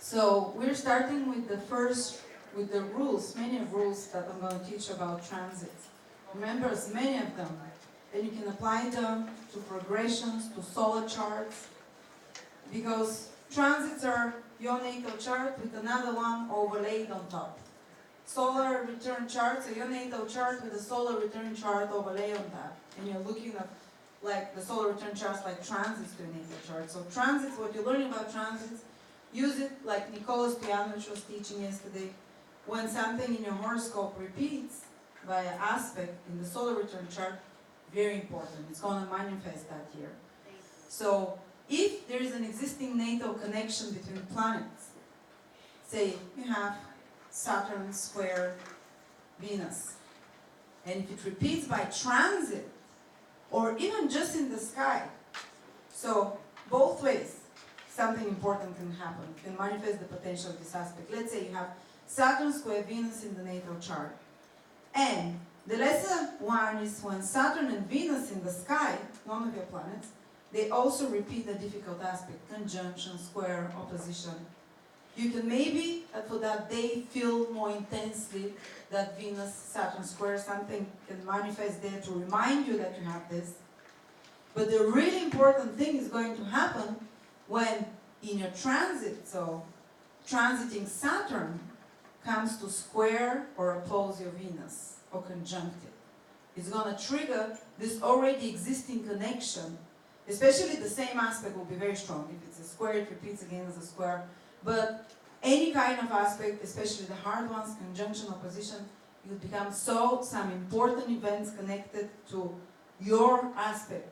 So we're starting with with the rules, many rules that I'm going to teach about transits. Remember as many of them, and you can apply them to progressions, to solar charts, because transits are your natal chart with another one overlaid on top. Solar return charts are your natal chart with a solar return chart overlay on that. And you're looking at like the solar return charts like transits to your natal chart. So transits, what you're learning about transits, use it like Nicola's Pianovich was teaching yesterday. When something in your horoscope repeats by an aspect in the solar return chart, very important. It's going to manifest that year. So if there is an existing natal connection between planets, say you have Saturn square Venus, and if it repeats by transit, or even just in the sky, so both ways, something important can happen, can manifest the potential of this aspect. Let's say you have Saturn square Venus in the natal chart, and the lesser one is when Saturn and Venus in the sky, one of your planets, they also repeat a difficult aspect, conjunction, square, opposition. You can maybe, for that day, feel more intensely that Venus-Saturn square, something can manifest there to remind you that you have this. But the really important thing is going to happen when in your transit, so transiting Saturn comes to square or oppose your Venus, or conjunct it. It's going to trigger this already existing connection, especially the same aspect will be very strong. If it's a square, it repeats again as a square. But any kind of aspect, especially the hard ones, conjunction, opposition, it will become some important events connected to your aspect.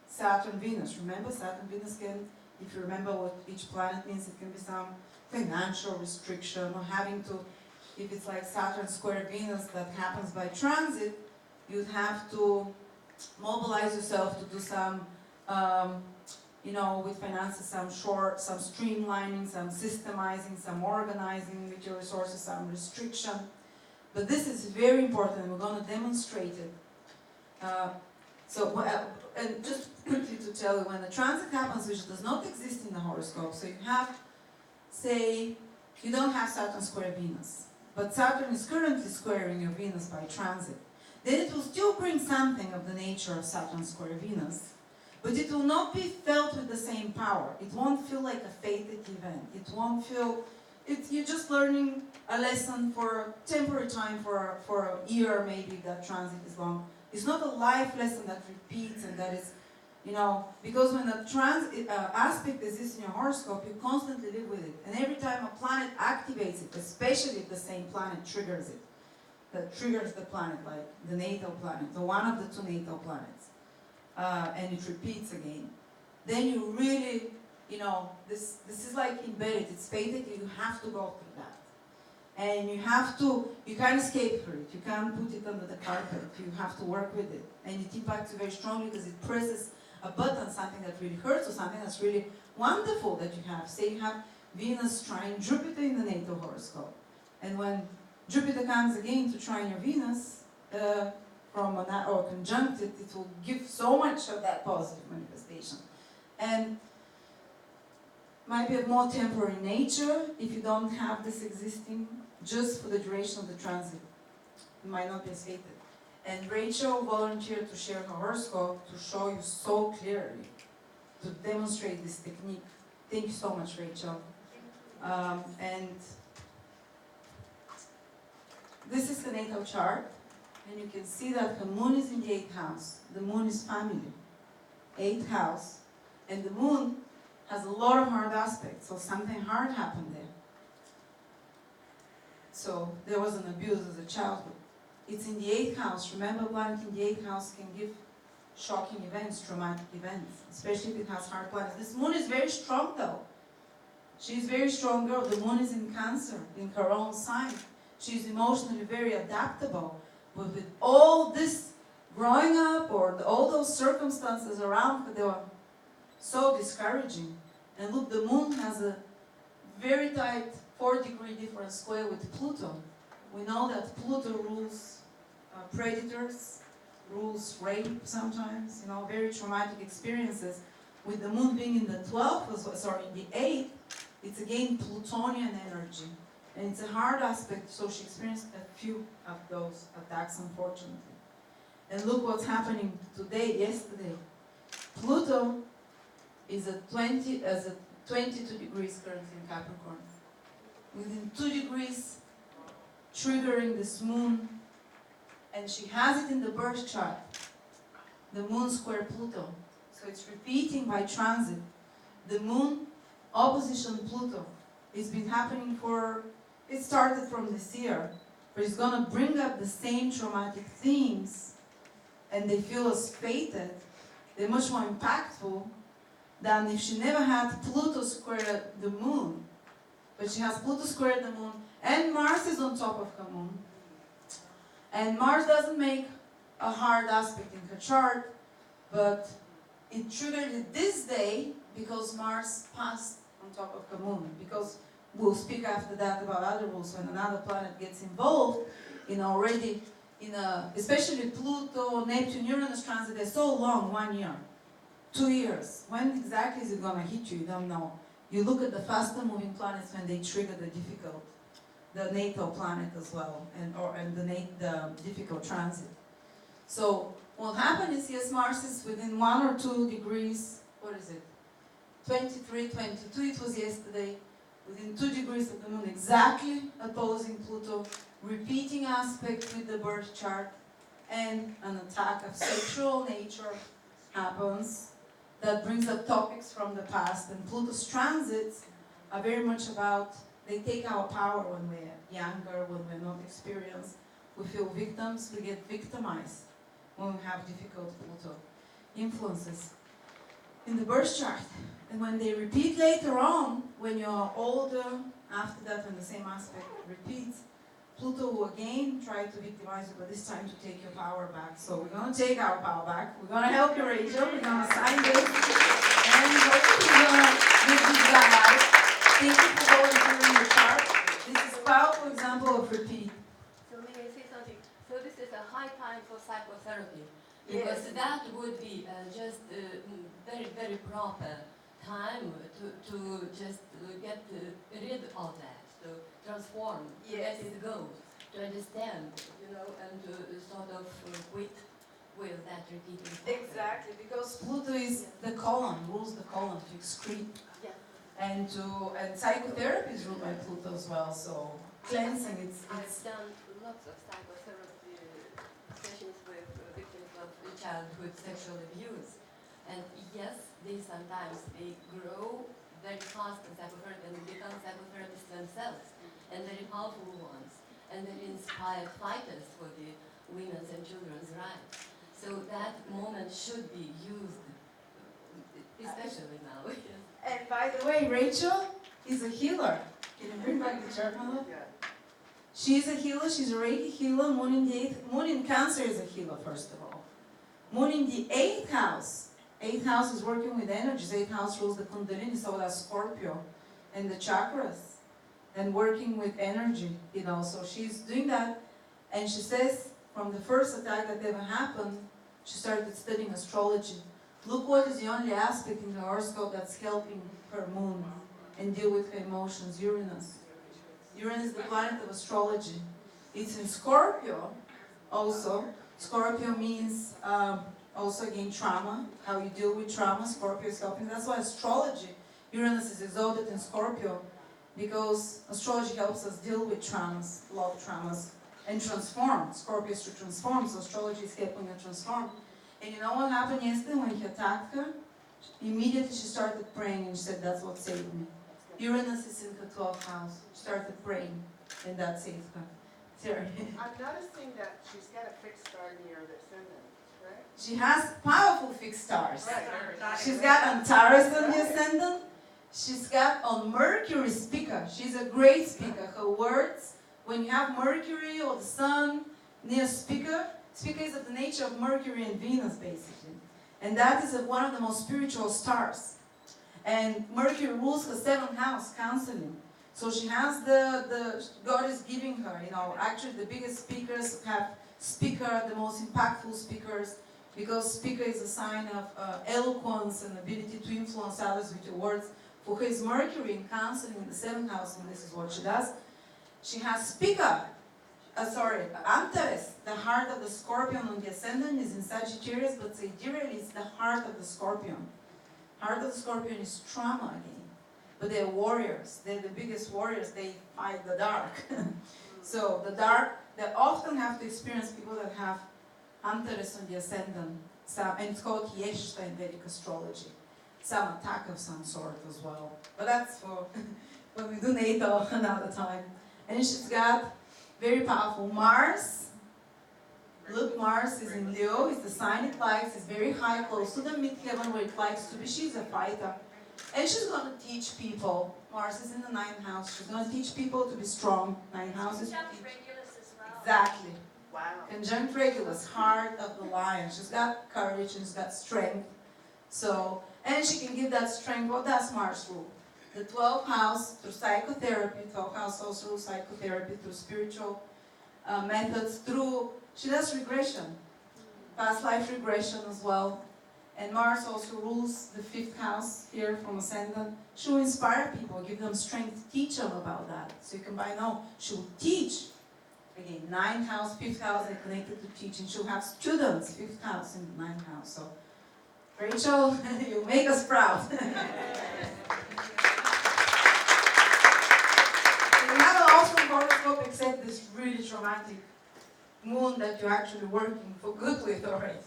Saturn, Venus. Remember, Saturn, Venus can, if you remember what each planet means, it can be some financial restriction or having to, if it's like Saturn square Venus that happens by transit, you'd have to mobilize yourself to do some with finances, some streamlining, some systemizing, some organizing with your resources, some restriction. But this is very important, and we're going to demonstrate it. And just quickly to tell you, when a transit happens, which does not exist in the horoscope, so you have, say, you don't have Saturn square Venus, but Saturn is currently squaring your Venus by transit, then it will still bring something of the nature of Saturn square Venus, but it will not be felt with the same power. It won't feel like a fated event. It won't feel, you're just learning a lesson for a temporary time, for a year maybe, that transit is long. It's not a life lesson that repeats and that is, because when a transit aspect exists in your horoscope, you constantly live with it. And every time a planet activates it, especially if the same planet triggers it, that triggers the planet, like the natal planet, or one of the two natal planets, and it repeats again, then you really, this is like embedded, it's fated, you have to go through that. And you can't escape for it, you can't put it under the carpet, you have to work with it. And it impacts you very strongly because it presses a button, something that really hurts or something that's really wonderful that you have. Say you have Venus trine Jupiter in the natal horoscope. And when Jupiter comes again to trine your Venus, or conjunct it, it will give so much of that positive manifestation. And might be of more temporary nature if you don't have this existing just for the duration of the transit. It might not be as fated. And Rachel volunteered to share her horoscope to show you so clearly, to demonstrate this technique. Thank you so much, Rachel. And this is the natal chart, and you can see that the moon is in the 8th house. The moon is family, 8th house, and the moon has a lot of hard aspects, so something hard happened there. So there was an abuse as a childhood. It's in the 8th house. Remember, planet in the 8th house can give shocking events, traumatic events, especially if it has hard planets. This moon is very strong though. She's a very strong girl. The moon is in Cancer, in her own sign. She's emotionally very adaptable. But with all this growing up, or all those circumstances around her, they were so discouraging. And look, the moon has a very tight 4-degree difference square with Pluto. We know that Pluto rules predators, rules rape sometimes, very traumatic experiences. With the moon being in the 12th, in the 8th, It's again Plutonian energy. And it's a hard aspect, so she experienced a few of those attacks, unfortunately. And look what's happening today, yesterday. Pluto is at 22 degrees currently in Capricorn. Within 2 degrees, triggering this moon, and she has it in the birth chart, the moon square Pluto. So it's repeating by transit. The moon opposition Pluto. It's been happening it started from this year, but it's going to bring up the same traumatic themes, and they feel as fated. They're much more impactful than if she never had Pluto square the moon. But she has Pluto square the moon, and Mars is on top of her moon. And Mars doesn't make a hard aspect in her chart, but it triggered it this day because Mars passed on top of her moon. Because we'll speak after that about other rules when another planet gets involved, especially Pluto, Neptune, Uranus transit, they're so long, 1 year, 2 years. When exactly is it going to hit you? You don't know. You look at the faster moving planets when they trigger the natal planet as well, and the difficult transit. So what happened is, yes, Mars is within 1 or 2 degrees, 23, 22, it was yesterday, within 2 degrees of the moon, exactly opposing Pluto, repeating aspect with the birth chart, and an attack of sexual nature happens that brings up topics from the past. And Pluto's transits are very much about, they take our power when we're younger, when we're not experienced. We feel victims, we get victimized when we have difficult Pluto influences in the birth chart. And when they repeat later on, when you're older, after that, when the same aspect repeats, Pluto will again try to victimize you, but this time to take your power back. So we're going to take our power back. We're going to help you, Rachel. We're going to sign this. And hopefully we're going to give this guy out. Thank you for volunteering your chart. This is a powerful example of repeat. So may I say something? So this is a high time for psychotherapy. Because yes, that would be just very, very proper time to just get rid of that, to transform, yes, to let it go, to understand, and to sort of quit with that repeating pattern. Exactly, because Pluto is the colon, rules the colon to excrete. Yeah. And psychotherapy is ruled by Pluto as well, so cleansing, I've done lots of psychotherapy sessions with victims of childhood sexual abuse. And yes, they grow very fast in psychotherapy and become psychotherapists themselves, and very powerful ones, and very inspired fighters for the women's and children's rights. So that moment should be used, especially now. And by the way, Rachel is a healer. Can you bring back the chart, Mother? Yeah. She's a healer, she's a Reiki healer. Moon in Cancer is a healer, first of all. Moon in the 8th house. 8th house is working with energies. 8th house rules the Kundalini, so that's Scorpio, and the chakras, and working with energy, So she's doing that, and she says from the first attack that ever happened, she started studying astrology. Look what is the only aspect in the horoscope that's helping her moon and deal with her emotions, Uranus. Uranus is the planet of astrology. It's in Scorpio also. Scorpio means also again trauma, how you deal with trauma. Scorpio is helping. That's why astrology, Uranus is exalted in Scorpio, because astrology helps us deal with traumas, love traumas, and transform. Scorpio is to transform, so astrology is helping her transform. And you know what happened yesterday when he attacked her? Immediately she started praying and she said, that's what saved me. Uranus is in her 12th house. She started praying, and that saved her. Sorry. I'm noticing that she's got a fixed star near the ascendant, right? She has powerful fixed stars. Right. She's got on Taurus on the ascendant. She's got on Mercury speaker. She's a great speaker. Her words, when you have Mercury or the Sun near speaker is of the nature of Mercury and Venus, basically. And that is one of the most spiritual stars. And Mercury rules her 7th house, counseling. So she has God is giving her, actually the biggest speakers have the most impactful speakers, because speaker is a sign of eloquence and ability to influence others with your words. For his Mercury in Cancer in the 7th house, and this is what she does, she has Antares, the heart of the Scorpion on the ascendant is in Sagittarius, but sidereally is the heart of the Scorpion. Heart of the Scorpion is trauma again. But they're warriors. They're the biggest warriors. They fight the dark. So the dark, they often have to experience people that have Antares on the ascendant. And it's called Yeshta in Vedic astrology. Some attack of some sort as well. But that's for when we do NATO another time. And she's got very powerful Mars. Look, Mars is in Leo. It's the sign it likes. It's very high, close to the midheaven where it likes to be. She's a fighter. And she's going to teach people. Mars is in the 9th house. She's going to teach people to be strong. 9 houses. Regulus as well. Exactly. Wow. Conjunct Regulus, heart of the lion. She's got courage and she's got strength. So, and she can give that strength. What does Mars rule? The 12th house through psychotherapy. 12th house also rules psychotherapy through spiritual methods. She does regression, past life regression as well. And Mars also rules the 5th house here from ascendant. She will inspire people, give them strength, teach them about that. So you can buy now. She will teach. Again, 9th house, 5th house, they're connected to teaching. She'll have students, 5th house and 9th house. So, Rachel, you make us proud. You have an awesome horoscope, except this really traumatic moon that you're actually working for good with already.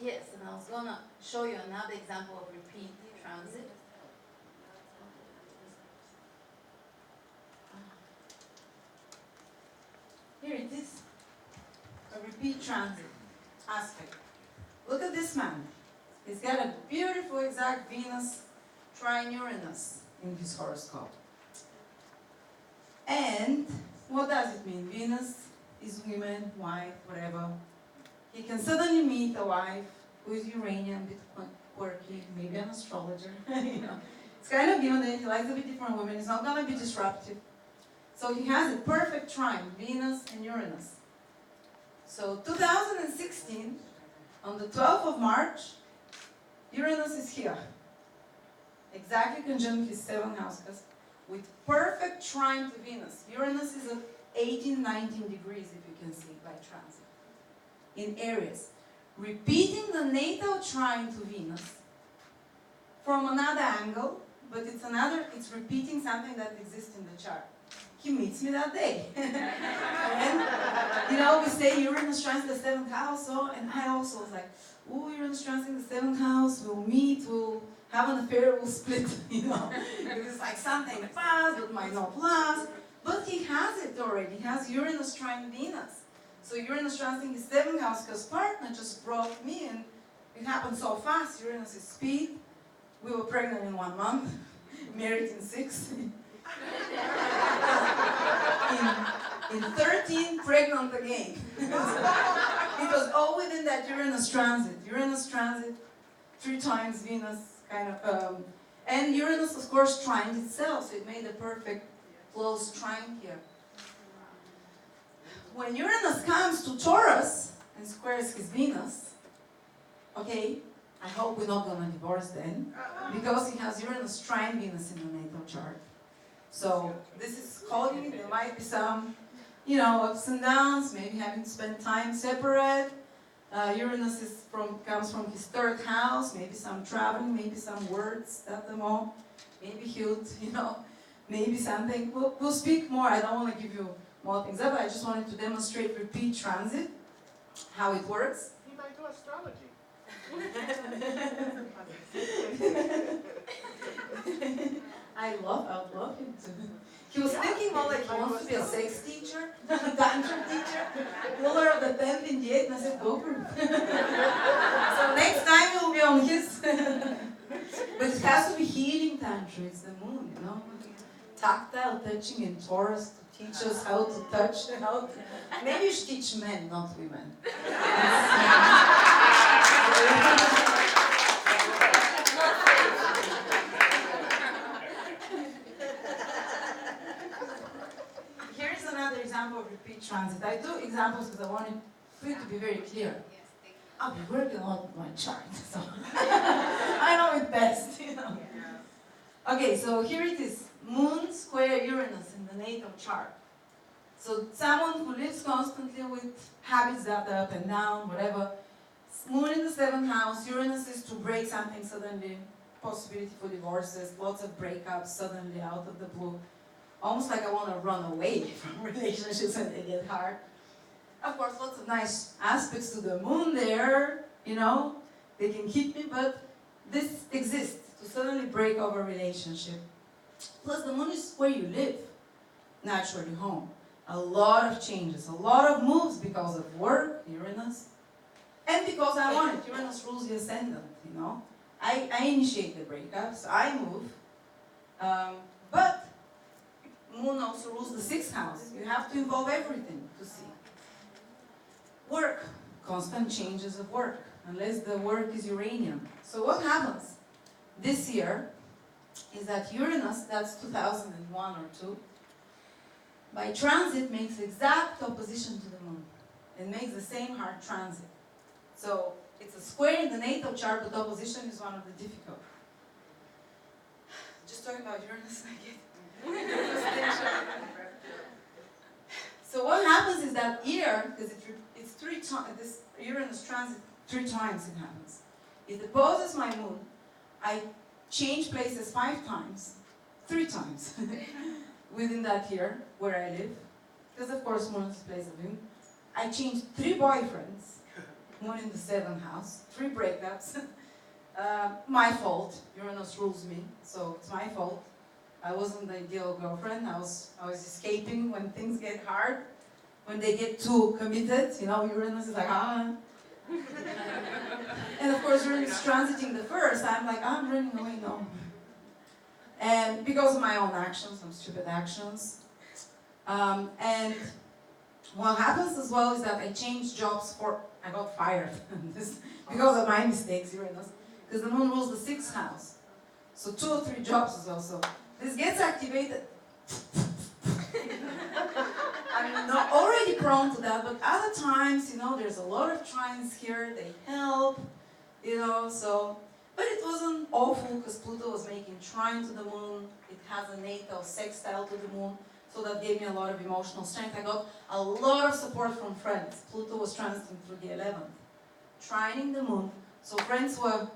Yes, and I was going to show you another example of repeat transit. Here it is, a repeat transit aspect. Look at this man. He's got a beautiful exact Venus trine Uranus in his horoscope. And what does it mean? Venus is women, wife, whatever. He can suddenly meet a wife who is Uranian, a bit quirky, maybe an astrologer. You know, it's kind of given that he likes a bit different women. He's not going to be disruptive. So he has a perfect trine, Venus and Uranus. So 2016, on the 12th of March, Uranus is here. Exactly conjunct his 7th house, with perfect trine to Venus. Uranus is at 18, 19 degrees, if you can see, by transit. In Aries. Repeating the natal trine to Venus from another angle, but it's repeating something that exists in the chart. He meets me that day. And, you know, we say Uranus trines the 7th house, and I also was like, oh, Uranus trines in the 7th house, we'll meet, we'll have an affair, we'll split, you know. It's like something fast, but might not last. But he has it already. He has Uranus trine Venus. So Uranus transiting his 7th house, because partner just brought me, and it happened so fast. Uranus is speed. We were pregnant in 1 month, married in 6. in 13, pregnant again. It was all within that Uranus transit. Uranus transit, 3 times Venus, kind of, and Uranus, of course, trined itself, so it made a perfect close trine here. When Uranus comes to Taurus and squares his Venus, okay, I hope we're not going to divorce then, because he has Uranus trine Venus in the natal chart. So this is calling, there might be some, you know, ups and downs, maybe having to spend time separate. Uranus comes from his 3rd house, maybe some traveling, maybe some words at the moment, maybe he'll, you know, maybe something. We'll speak more. I don't want to give you more things up. I just wanted to demonstrate repeat transit, how it works. He might do astrology. I'd love him to. He was thinking more like he wants to be a sex teacher, tantra teacher, ruler of the 10th in the 8th, and I said, go for it. So next time you'll be on his. But it has to be healing tantra, it's the moon, you know. Tactile touching in Taurus to teach us how to touch, maybe you should teach men, not women. Here's another example of repeat transit. I do examples because I wanted it to be very clear. I'll be working on my chart, so I know it best, you know. Okay, so here it is, Moon square Uranus in the natal chart. So someone who lives constantly with habits that are up and down, whatever. Moon in the 7th house, Uranus is to break something suddenly, possibility for divorces, lots of breakups suddenly out of the blue. Almost like I want to run away from relationships when they get hard. Of course, lots of nice aspects to the moon there, you know, they can keep me, but this exists, to suddenly break off a relationship. Plus, the moon is where you live, naturally home. A lot of changes, a lot of moves because of work, Uranus, and because I want it. Uranus rules the ascendant, you know. I initiate the breakups, I move, but moon also rules the 6th house. You have to involve everything to see. Work, constant changes of work, unless the work is Uranian. So what happens this year is that Uranus, that's 2001 or 2, by transit makes exact opposition to the moon. It makes the same hard transit. So it's a square in the natal chart, but opposition is one of the difficult. Just talking about Uranus, I get So what happens is that here, because it's 3 times, this Uranus transit 3 times it happens. It opposes my moon. I change places 5 times, 3 times within that year where I live. Because of course moon is the place of moon. I changed 3 boyfriends, moon in the 7th house, 3 breakups. My fault. Uranus rules me, so it's my fault. I wasn't the ideal girlfriend. I was escaping when things get hard, when they get too committed. You know, Uranus is like, ah. And of course, Uranus transiting the 1st, I'm like, I'm running away, no. And because of my own actions, some stupid actions. And what happens as well is that I changed jobs I got fired because of my mistakes, Uranus. Because the moon rules the 6th house. So 2 or 3 jobs as well. So this gets activated. I'm not already prone to that, but other times, you know, there's a lot of trines here, they help, you know, so. But it wasn't awful because Pluto was making trine to the moon. It has a natal sextile to the moon, so that gave me a lot of emotional strength. I got a lot of support from friends. Pluto was transiting through the 11th, trining the moon. So friends were,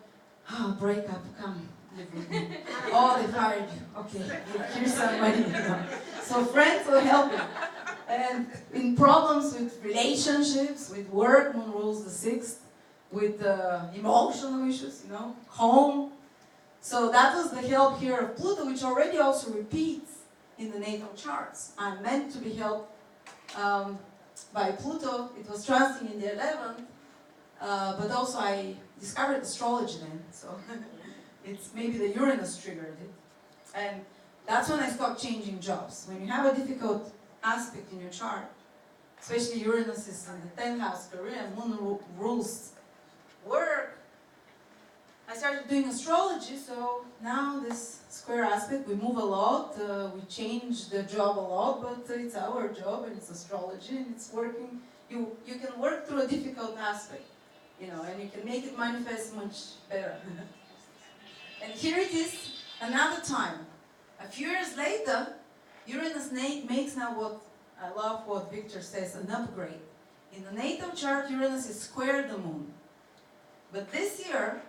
oh, break up, come. Oh, they fired you. Okay, here's some money. You know. So friends were helping. And in problems with relationships, with work, moon rules the 6th, with emotional issues, you know, home. So that was the help here of Pluto, which already also repeats in the natal charts. I'm meant to be helped by Pluto. It was transiting in the 11th, but also I discovered astrology then. So. It's maybe the Uranus triggered it. And that's when I stopped changing jobs. When you have a difficult aspect in your chart, especially Uranus is in the 10th house career and moon rules work, I started doing astrology, so now this square aspect, we move a lot, we change the job a lot, but it's our job and it's astrology and it's working. You can work through a difficult aspect, you know, and you can make it manifest much better. And here it is, another time. A few years later, Uranus makes now what, I love what Victor says, an upgrade. In the natal chart, Uranus is square the moon. But this year,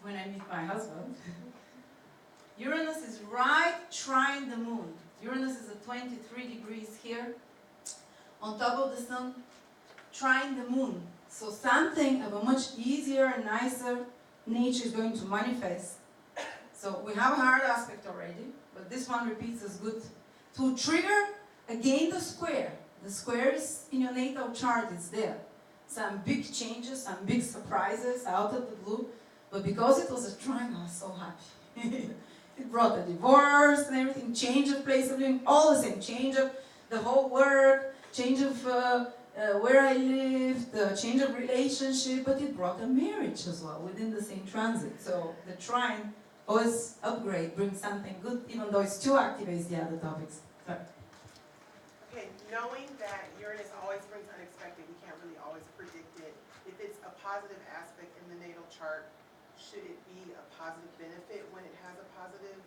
when I meet my husband, Uranus is right trine the moon. Uranus is at 23 degrees here, on top of the sun, trine the moon. So something of a much easier and nicer nature is going to manifest. So we have a hard aspect already, but this one repeats as good. To trigger, again, the square. The square is in your natal chart, it's there. Some big changes, some big surprises out of the blue. But because it was a trine, I was so happy. It brought a divorce and everything, change of place of living, all the same. Change of the whole work, change of where I lived, change of relationship, but it brought a marriage as well within the same transit. So the trine always upgrade, brings something good, even though it still activates the other topics. Sorry. Okay, knowing that Uranus always brings unexpected, we can't really always predict it. If it's a positive aspect chart, should it be a positive benefit when it has a positive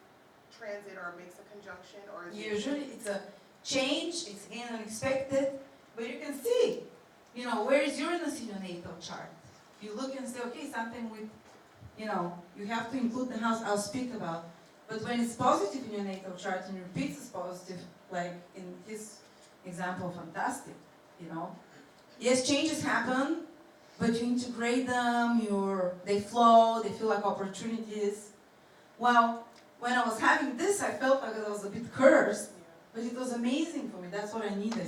transit or makes a conjunction, or is it? Usually it's a change, it's again unexpected, but you can see, where is Uranus in your natal chart? You look and say, okay, something with, you have to include the house I'll speak about. But when it's positive in your natal chart and repeats as positive, like in his example, fantastic, Yes, changes happen, but you integrate them, they flow, they feel like opportunities. Well, when I was having this, I felt like I was a bit cursed, but it was amazing for me. That's what I needed,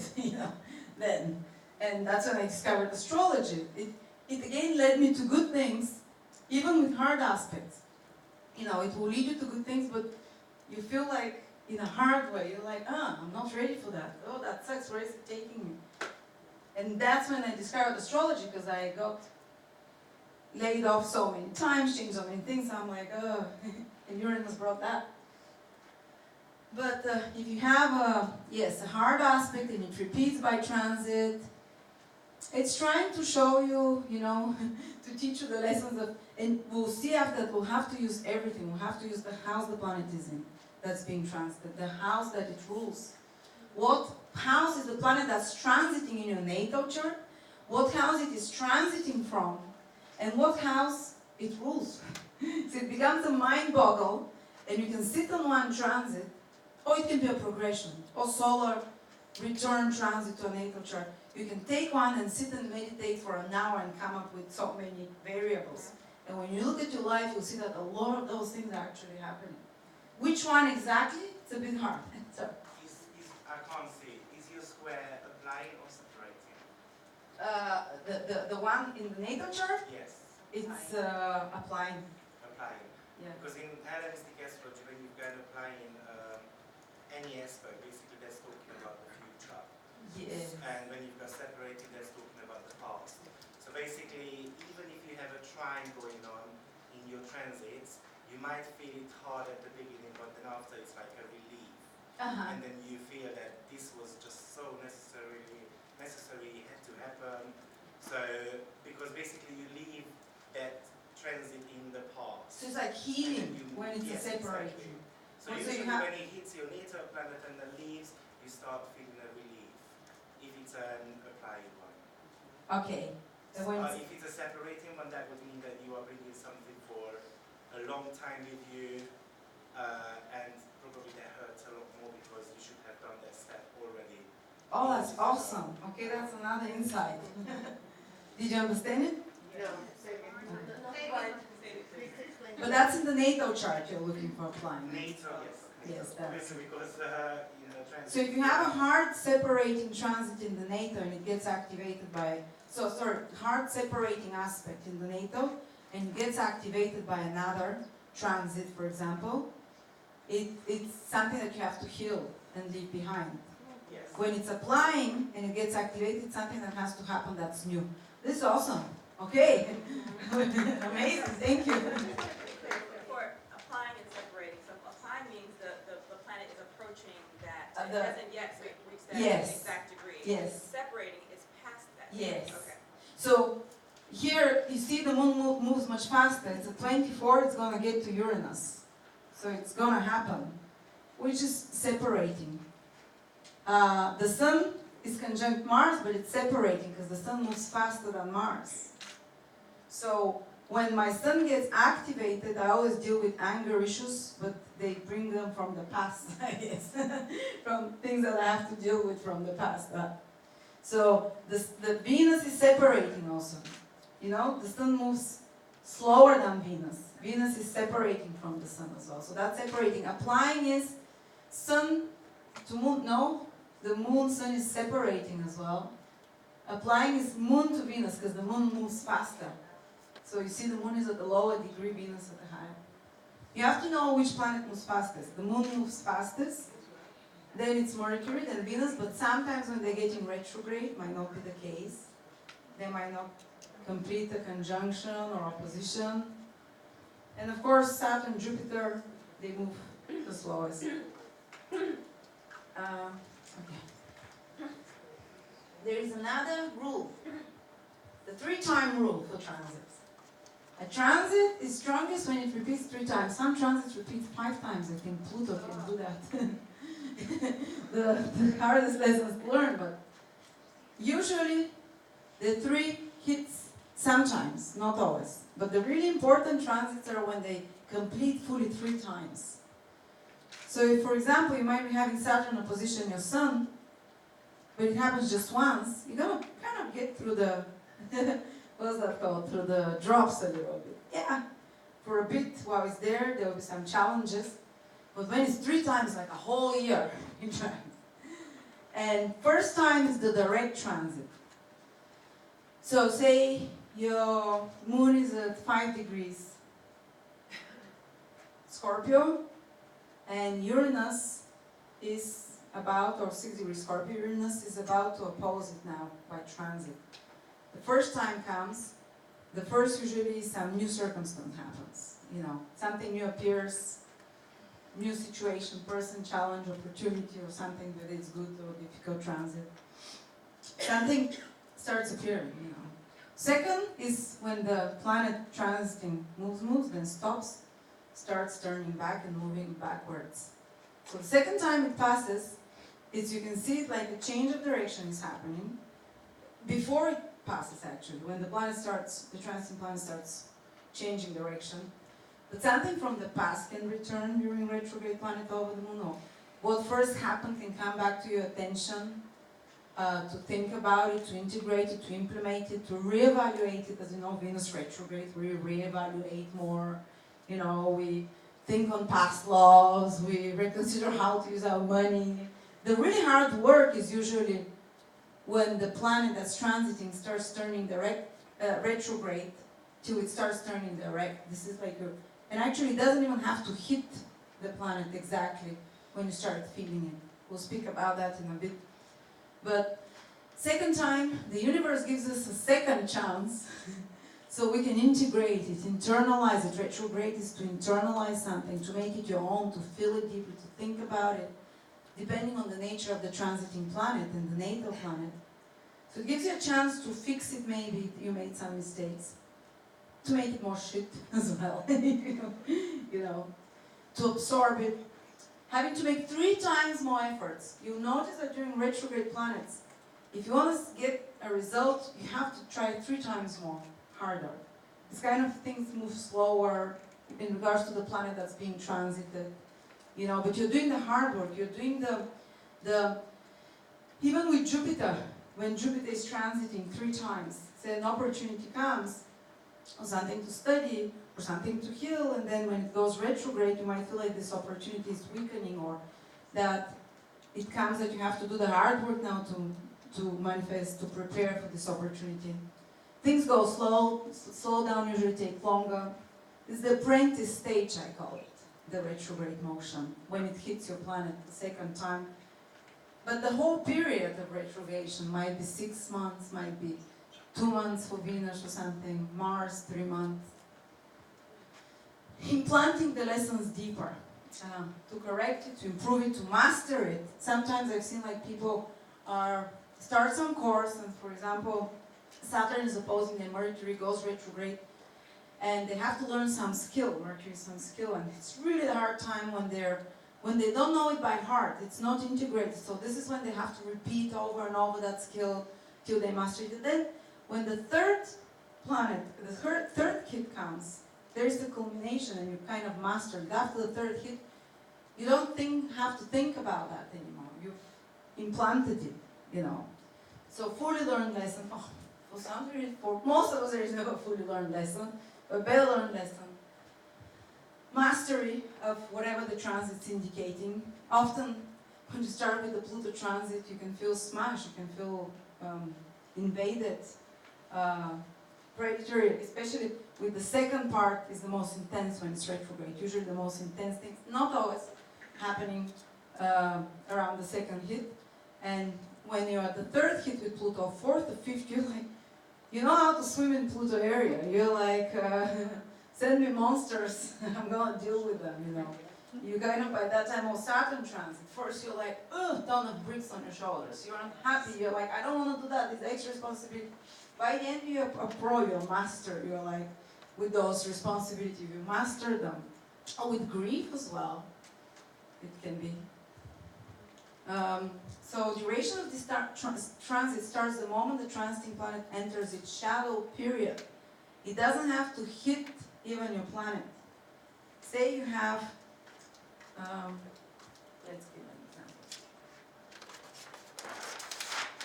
then. And that's when I discovered astrology. It again led me to good things, even with hard aspects. It will lead you to good things, but you feel like, in a hard way, you're like, I'm not ready for that. Oh, that sucks, where is it taking me? And that's when I discovered astrology, because I got laid off so many times, changed so many things, I'm like, and Uranus brought that. But if you have a hard aspect and it repeats by transit, it's trying to show you, to teach you the lessons of, and we'll see after that we'll have to use everything. We'll have to use the house the planet is in that's being transited, the house that it rules. What house is the planet that's transiting in your natal chart? What house it is transiting from? And what house it rules? So it becomes a mind boggle, and you can sit on one transit, or it can be a progression, or solar return transit to a natal chart. You can take one and sit and meditate for an hour and come up with so many variables. And when you look at your life, you'll see that a lot of those things are actually happening. Which one exactly? It's a bit hard. So, I can't see. Is your square applying or separating? the one in the natal chart, Yes. it's applying. Applying. Yeah. Because in Hellenistic astrology, when you're going to apply in any aspect, basically that's talking about the future. Yes. And when you've got separated, that's talking about the past. So basically, even if you have a trine going on in your transits, you might feel it hard at the beginning, but then after it's like a relief. Uh-huh. And then you feel that this was just so necessary, it had to happen. So, because basically you leave that transit in the past. So it's like healing when it's yes, a separation. Exactly. So Also usually you have, when it hits your natal planet and then leaves, you start feeling a relief. If it's an applied one. okay. So when it's, If it's a separating one, that would mean that you are bringing something for a long time with you, and probably that hurts a lot more because you should have done that step already. oh, that's awesome. Okay, that's another insight. Did you understand it? No, say it again. Not quite. But that's in the natal chart you're looking for applying. Natal, yes. Yes, that's Obviously, because transit. So if you have a hard separating transit in the natal and it gets activated by, hard separating aspect in the natal and it gets activated by another transit, for example, it's something that you have to heal and leave behind. Yes. When it's applying and it gets activated, it's something that has to happen that's new. This is awesome. Okay. Amazing. Thank you. For applying and separating, so applying means the planet is approaching that, it The- hasn't yet reached that Yes. exact degree. Yes. Separating is past that. Yes. Okay. So here you see the moon moves much faster. It's at 24, it's going to get to Uranus. So it's going to happen, which is separating. The sun is conjunct Mars, but it's separating because the sun moves faster than Mars. So when my sun gets activated, I always deal with anger issues, but they bring them from the past, I guess, from things that I have to deal with from the past. So the Venus is separating also. The sun moves slower than Venus. Venus is separating from the sun as well. So that's separating. Applying is sun to moon. No, the moon sun is separating as well. Applying is moon to Venus because the moon moves faster. So you see the moon is at the lower degree, Venus at the higher. You have to know which planet moves fastest. The moon moves fastest, then it's Mercury, then Venus, but sometimes when they get in retrograde, might not be the case. They might not complete a conjunction or opposition. And of course, Saturn, Jupiter, they move the slowest. Okay. There is another rule, the 3-time rule for transits. A transit is strongest when it repeats 3 times. Some transits repeat 5 times. I think Pluto can do that. the hardest lessons to learn, but usually the 3 hits sometimes, not always. But the really important transits are when they complete fully 3 times. So if, for example, you might be having Saturn opposition your Sun, but it happens just once, you're gonna kind of get through the, what's that called, through the drops a little bit. Yeah, for a bit while it's there, there will be some challenges. But when it's 3 times, like a whole year in transit. And first time is the direct transit. So say your moon is at 5 degrees Scorpio, and Uranus is about, or 6 degrees Scorpio, Uranus is about to oppose it now by transit. The first time comes, the first usually some new circumstance happens, you know, something new appears, new situation, person, challenge, opportunity, or something that is good or difficult transit. Something starts appearing, you know. Second is when the planet transiting moves, then stops, starts turning back and moving backwards. So the second time it passes, you can see it like a change of direction is happening before it passes actually, when the transiting planet starts changing direction. But something from the past can return during retrograde planet over the moon. Or what first happened can come back to your attention, to think about it, to integrate it, to implement it, to reevaluate it. As you know, Venus retrograde, we reevaluate more. You know, we think on past laws, we reconsider how to use our money. The really hard work is usually when the planet that's transiting starts turning retrograde till it starts turning direct. This is like and actually it doesn't even have to hit the planet exactly when you start feeling it. We'll speak about that in a bit. But second time, the universe gives us a second chance so we can integrate it, internalize it. Retrograde is to internalize something, to make it your own, to feel it deeply, to think about it, depending on the nature of the transiting planet and the natal planet. So it gives you a chance to fix it maybe, you made some mistakes, to make it more shit as well, you know, to absorb it, having to make 3 times more efforts. You'll notice that during retrograde planets, if you want to get a result, you have to try 3 times more, harder. This kind of things move slower in regards to the planet that's being transited, you know, but you're doing the hard work, you're doing even with Jupiter, when Jupiter is transiting 3 times, say an opportunity comes, or something to study, or something to heal, and then when it goes retrograde, you might feel like this opportunity is weakening, or that it comes that you have to do the hard work now to manifest, to prepare for this opportunity. Things go slow down usually take longer. It's the apprentice stage, I call it, the retrograde motion, when it hits your planet the second time. But the whole period of retrogression might be 6 months, might be 2 months for Venus or something, Mars 3 months. Implanting the lessons deeper, to correct it, to improve it, to master it. Sometimes I've seen like people start some course, and for example, Saturn is opposing them, Mercury goes retrograde, and they have to learn some skill, Mercury some skill, and it's really a hard time when they don't know it by heart, it's not integrated, so this is when they have to repeat over and over that skill till they master it. And then when the third planet, the third hit comes, there's the culmination and you kind of mastered it. After the third hit, you don't have to think about that anymore. You've implanted it, you know. So fully learned lesson, for most of us there is never a fully learned lesson, a better learned lesson. Mastery of whatever the transit's indicating. Often when you start with the Pluto transit, you can feel smashed, you can feel invaded, predatory, especially with the second part is the most intense when it's retrograde. Usually the most intense things, not always happening around the second hit. And when you're at the third hit with Pluto, fourth or fifth, you're like, you know how to swim in Pluto area. You're like, send me monsters, I'm gonna deal with them, you know. You kind of, by that time, of Saturn transit, first you're like, ugh, ton of bricks on your shoulders. You're unhappy, you're like, I don't want to do that, it's extra responsibility. By the end, you're a pro, you're a master, you're like, with those responsibilities, you master them. Or with grief as well, it can be. So duration of this transit starts the moment the transiting planet enters its shadow period. It doesn't have to hit even your planet. Say you have, let's give an example.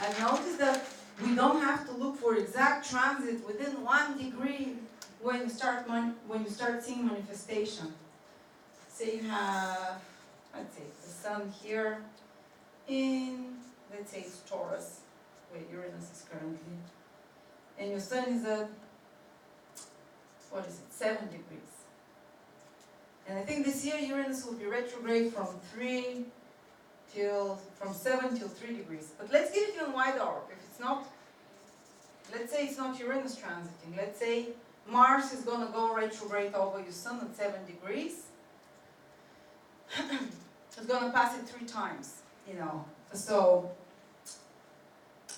I've noticed that we don't have to look for exact transit within 1 degree when you start seeing manifestation. Say you have, let's say, the sun here in, let's say it's Taurus, where Uranus is currently, and your sun is at, 7 degrees. And I think this year Uranus will be retrograde from 7 till 3 degrees. But let's give it even wider. If it's not, let's say it's not Uranus transiting. Let's say Mars is going to go retrograde over your sun at 7 degrees. It's going to pass it 3 times, So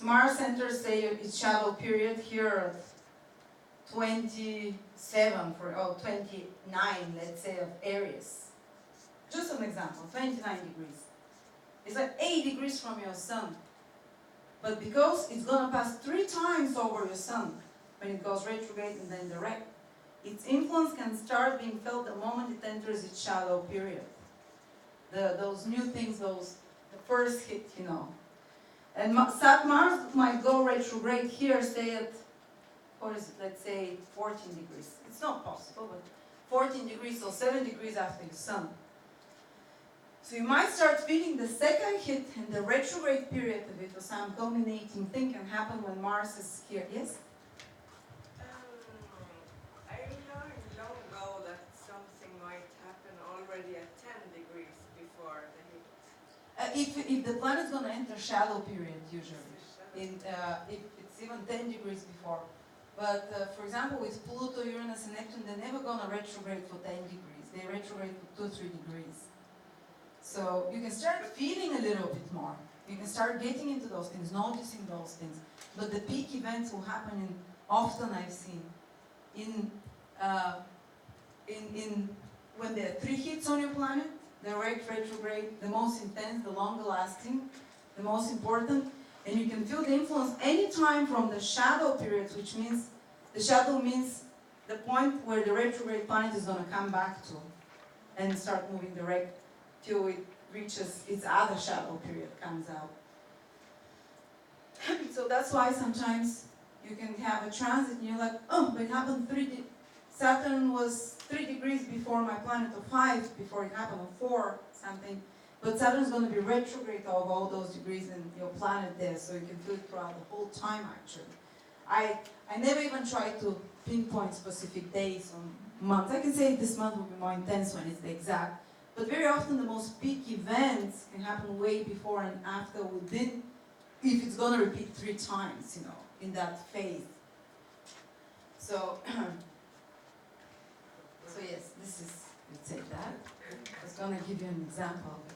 Mars enters, say, its shadow period here at 29, let's say, of Aries. Just an example, 29 degrees. It's like 8 degrees from your sun. But because it's going to pass 3 times over your sun, when it goes retrograde and then direct, its influence can start being felt the moment it enters its shadow period. Those new things, the first hit, And Mars might go retrograde here, say at, let's say 14 degrees. It's not possible, but 14 degrees, so 7 degrees after your sun. So you might start feeling the second hit in the retrograde period of it, or some culminating thing can happen when Mars is here. Yes? I learned long ago that something might happen already at 10 degrees before the hit. If the planet's going to enter shadow period, usually. If it's even 10 degrees before. But for example, with Pluto, Uranus, and Neptune, they're never going to retrograde for 10 degrees. They retrograde for 2-3 degrees. So you can start feeling a little bit more. You can start getting into those things, noticing those things. But the peak events will happen often I've seen when there are 3 hits on your planet, direct, retrograde, the most intense, the longer lasting, the most important. And you can feel the influence anytime from the shadow periods, which means the shadow means the point where the retrograde planet is going to come back to and start moving direct till it reaches its other shadow period, comes out. So that's why sometimes you can have a transit and you're like, oh, but it happened Saturn was 3 degrees before my planet, or 5 before it happened, or 4 something. But Saturn's going to be retrograde over all those degrees and your planet there, so you can feel it throughout the whole time actually. I never even try to pinpoint specific days or months. I can say this month will be more intense when it's the exact. But very often the most peak events can happen way before and after, within, if it's going to repeat 3 times, in that phase. So, so yes, this is, let's say that. I was going to give you an example of it.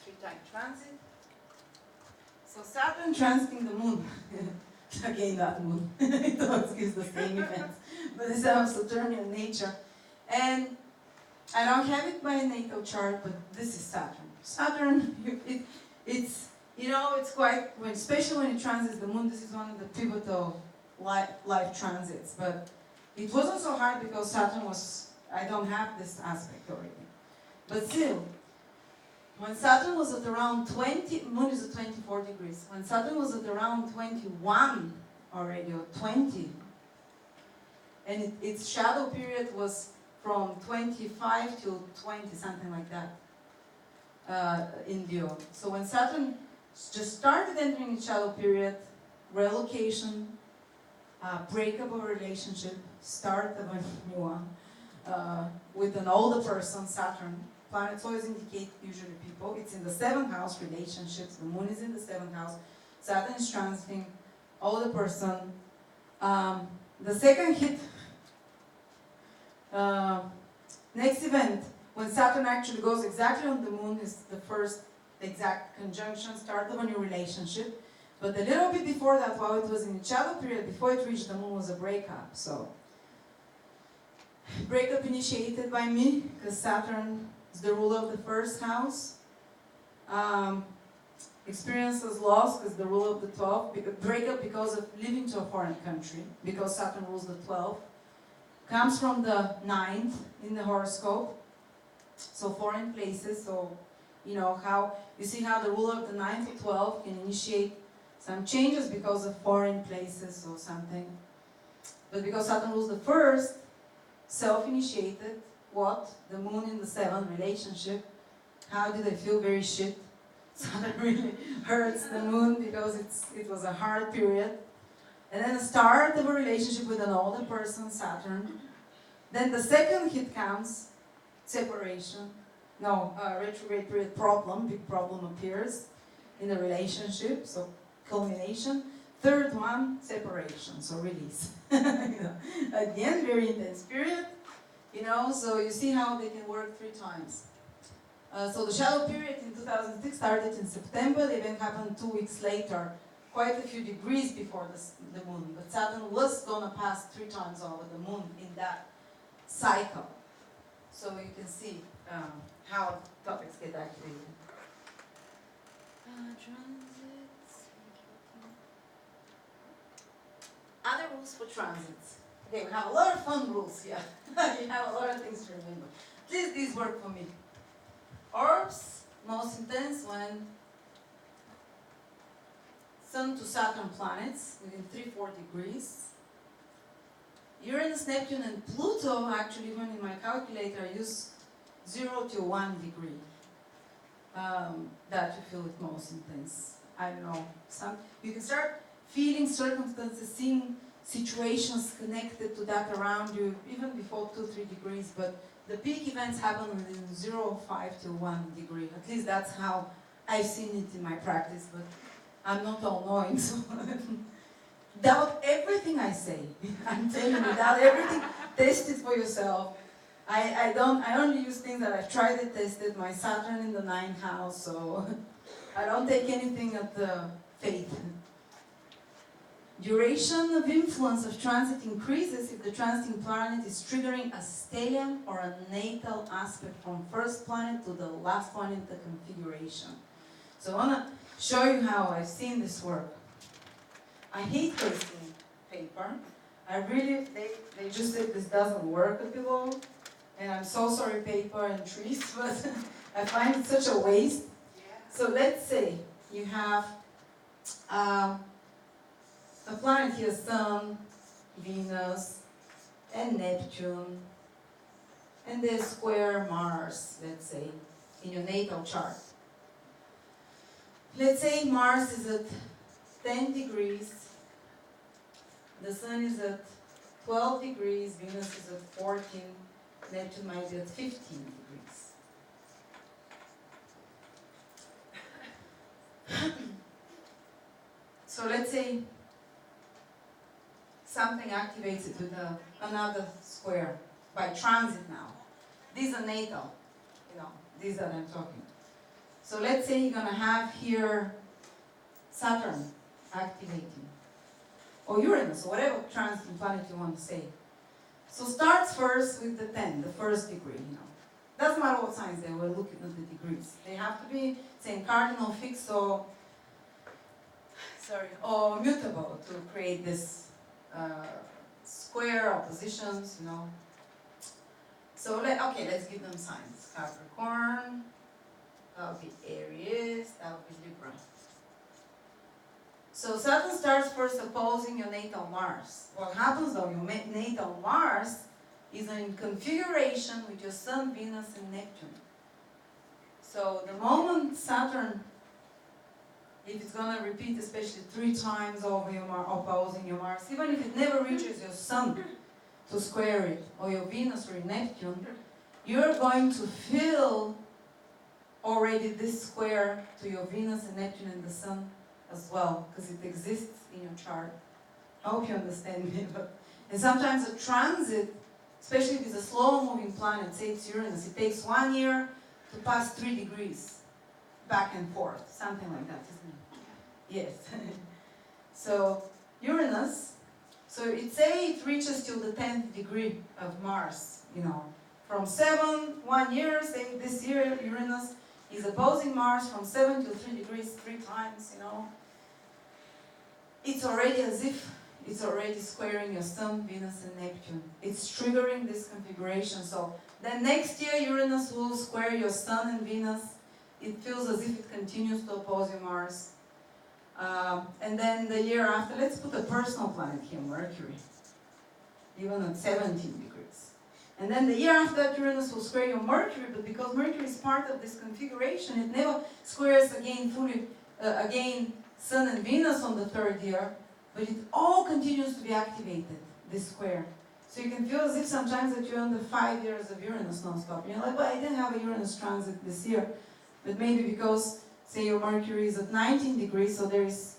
3-time transit. So Saturn transiting the moon. Again, that moon. It always gives the same events. But it's of Saturnian nature. And I don't have it by a natal chart, but this is Saturn. Saturn, it's quite, especially when it transits the moon, this is one of the pivotal life transits. But it wasn't so hard because Saturn I don't have this aspect already. But still, when Saturn was at around 20, moon is at 24 degrees. When Saturn was at around 21 already, or 20, and its shadow period was from 25 to 20, something like that, in Leo. So when Saturn just started entering its shadow period, relocation, breakup of a relationship, start of a new one, with an older person, Saturn. Planets always indicate usually people. It's in the 7th house, relationships. The moon is in the 7th house. Saturn is transiting, older person. The second hit Next event, when Saturn actually goes exactly on the moon, is the first exact conjunction, start of a new relationship. But a little bit before that, while it was in the shadow period, before it reached the moon, was a breakup. So, breakup initiated by me, because Saturn is the ruler of the first house. Experiences loss, because the ruler of the 12th. Breakup because of living to a foreign country, because Saturn rules the 12th. Comes from the 9th in the horoscope. So foreign places, so you know how, you see how the ruler of the 9th to 12 can initiate some changes because of foreign places or something. But because Saturn rules the first, self-initiated, what? The moon in the 7th relationship. How did I feel? Very shit. Saturn really hurts the moon because it was a hard period. And then the start of a relationship with an older person, Saturn. Then the second hit comes, separation. No, retrograde period problem, big problem appears in the relationship, so culmination. Third one, separation, so release. You know, at the end, very intense period. You know, so you see how they can work 3 times. So the shadow period in 2006 started in September. The event happened 2 weeks later, quite a few degrees before the moon. But Saturn was going to pass 3 times over the moon in that cycle. So you can see how topics get activated. Transits. Other rules for transits. Okay, we have a lot of fun rules here. You have a lot of things to remember. At least these work for me. Orbs, most intense when Sun to Saturn planets within 3-4 degrees. Uranus, Neptune, and Pluto, actually, even in my calculator, I use 0 to 1 degree. That you feel it most intense. I don't know. You can start feeling circumstances, seeing situations connected to that around you, even before 2-3 degrees, but the peak events happen within 0.5 to 1 degree. At least that's how I've seen it in my practice, but I'm not all knowing, so doubt everything I say. I'm telling you, doubt everything. Test it for yourself. I only use things that I've tried and tested. My Saturn in the 9th house, so I don't take anything at the faith. Duration of influence of transit increases if the transiting planet is triggering a stellium or a natal aspect from first planet to the last one in the configuration. So I want to show you how I've seen this work. I hate wasting paper. They just said this doesn't work at all. And I'm so sorry, paper and trees, but I find it such a waste. Yeah. So let's say you have a planet here, Sun, Venus, and Neptune, and they square Mars, let's say, in your natal chart. Let's say Mars is at 10 degrees, the Sun is at 12 degrees, Venus is at 14, Neptune might be at 15 degrees. So let's say something activates it with another square by transit now. These are natal, you know, these that I'm talking. So let's say you're going to have here Saturn activating, or Uranus, or whatever transiting planet you want to say. So starts first with the 10, the first degree, you know. Doesn't matter what signs they were looking at the degrees. They have to be, say, cardinal, fixed, or mutable to create this square oppositions, you know. So let's give them signs. Capricorn, that'll be Aries, that'll be Libra. So Saturn starts first opposing your natal Mars. What happens though, your natal Mars is in configuration with your Sun, Venus, and Neptune. So the moment Saturn, if it's going to repeat especially 3 times over your opposing your Mars, even if it never reaches your Sun to square it, or your Venus or your Neptune, you're going to feel already this square to your Venus and Neptune and the Sun as well, because it exists in your chart. I hope you understand me. And sometimes a transit Especially if it's a slow-moving planet, say it's Uranus, it takes 1 year to pass 3 degrees back and forth, something like that, isn't it? Yes. So Uranus, so it say it reaches till the 10th degree of Mars, you know. From 1 year, say this year Uranus is opposing Mars from 7 to 3 degrees 3 times, you know. It's already as if it's already squaring your Sun, Venus, and Neptune. It's triggering this configuration. So then next year Uranus will square your Sun and Venus. It feels as if it continues to oppose your Mars. And then the year after, let's put a personal planet here, Mercury, even at 17 degrees. And then the year after that, Uranus will square your Mercury, but because Mercury is part of this configuration, it never squares again fully, again Sun and Venus on the 3rd year, but it all continues to be activated, this square. So you can feel as if sometimes that you're under 5 years of Uranus non-stop. And you're like, well, I didn't have a Uranus transit this year, but maybe because, say, your Mercury is at 19 degrees, so there is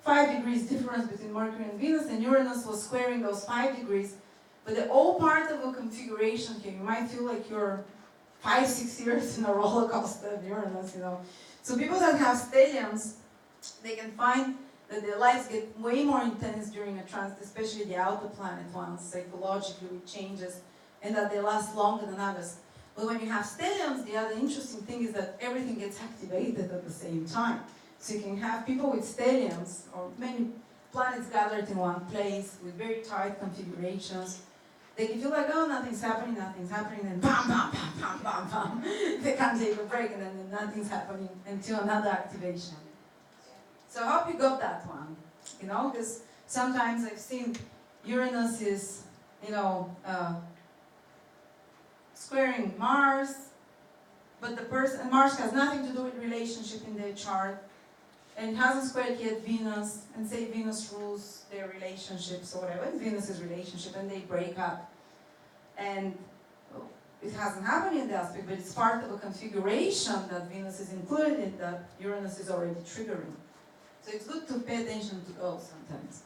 5 degrees difference between Mercury and Venus, and Uranus was squaring those 5 degrees. But they're all part of a configuration here. You might feel like you're 5-6 years in a roller coaster of Uranus, you know. So people that have stelliums, they can find that their lives get way more intense during a transit, especially the outer planet ones, psychologically with changes, and that they last longer than others. But when you have stelliums, the other interesting thing is that everything gets activated at the same time. So you can have people with stelliums, or many planets gathered in one place with very tight configurations. They can feel like, oh, nothing's happening, and bam, bam, bam, bam, bam, bam. They can't take a break, and then nothing's happening until another activation. So I hope you got that one, you know, because sometimes I've seen Uranus is, you know, squaring Mars, but the person, Mars has nothing to do with relationship in their chart, and hasn't squared yet Venus, and say Venus rules their relationships or whatever, and Venus is relationship, and they break up. And it hasn't happened in the aspect, but it's part of a configuration that Venus is included in that Uranus is already triggering. So it's good to pay attention to those sometimes.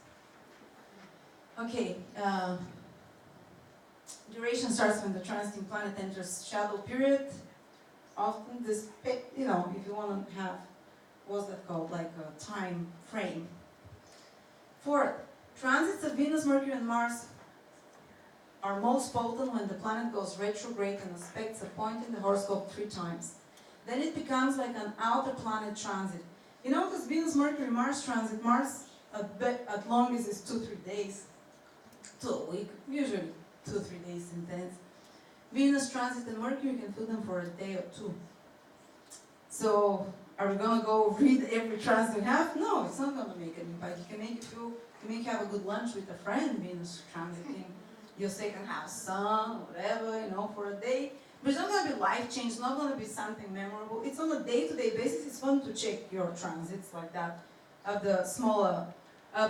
Okay, duration starts when the transiting planet enters shadow period. Often this, you know, if you want to have, what's that called, like a time frame. 4th, transits of Venus, Mercury, and Mars are most potent when the planet goes retrograde and aspects a point in the horoscope 3 times. Then it becomes like an outer planet transit. You know, because Venus, Mercury, Mars transit, Mars at longest is 2-3 days to a week, usually 2-3 days intense. Venus transit and Mercury can feel them for a day or 2. So, are we going to go read every transit we have? No, it's not going to make an impact. You can make you feel, you make have a good lunch with a friend, Venus transiting your second house sun, whatever, you know, for a day. But it's not going to be life-changing, it's not going to be something memorable. It's on a day-to-day basis. It's fun to check your transits like that of the smaller,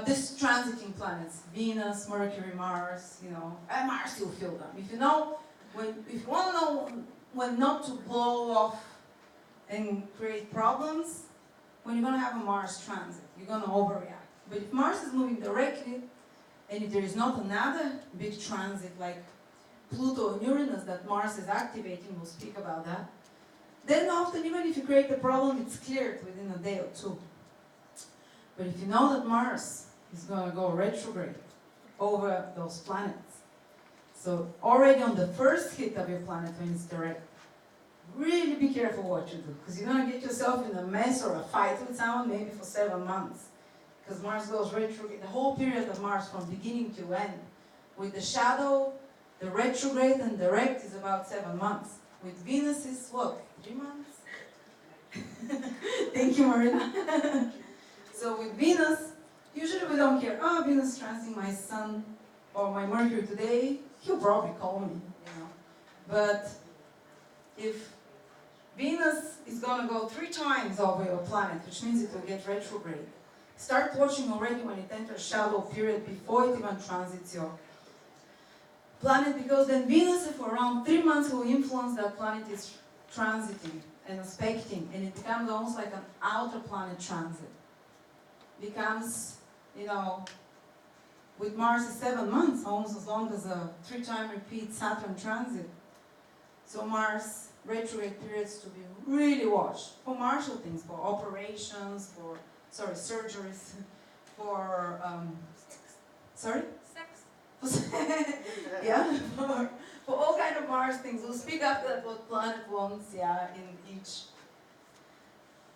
this transiting planets, Venus, Mercury, Mars, you know, and Mars you'll feel them. If you know, if you want to know when not to blow off and create problems, when you're going to have a Mars transit, you're going to overreact. But if Mars is moving directly, and if there is not another big transit like Pluto and Uranus that Mars is activating, we'll speak about that, then often even if you create a problem, it's cleared within a day or 2. But if you know that Mars is going to go retrograde over those planets, so already on the first hit of your planet when it's direct, really be careful what you do, because you're going to get yourself in a mess or a fight with someone maybe for 7 months. Because Mars goes retrograde, the whole period of Mars from beginning to end. With the shadow, the retrograde and direct is about 7 months. With Venus is what, 3 months? Thank you, Marina. So with Venus, usually we don't care. Oh, Venus transiting my Sun or my Mercury today, he'll probably call me, you know. But if Venus is going to go 3 times over your planet, which means it will get retrograde. Start watching already when it enters shadow period before it even transits your planet, because then Venus for around 3 months will influence that planet is transiting and aspecting, and it becomes almost like an outer planet transit. Becomes, you know, With Mars is 7 months, almost as long as a 3-time repeat Saturn transit. So Mars retrograde periods to be really watched for martial things, for operations, for surgeries, for sorry? Sex. Yeah, for all kind of Mars things. We'll speak after that what planet wants, yeah, in each.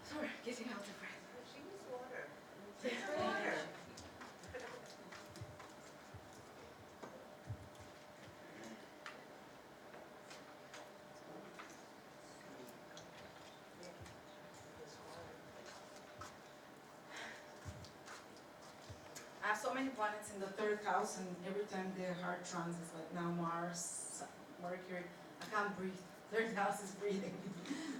Sorry, getting out of breath. She needs water. Take her water. I have so many planets in the 3rd house, and every time they're hard transits, like now Mars, Mercury, I can't breathe. 3rd house is breathing.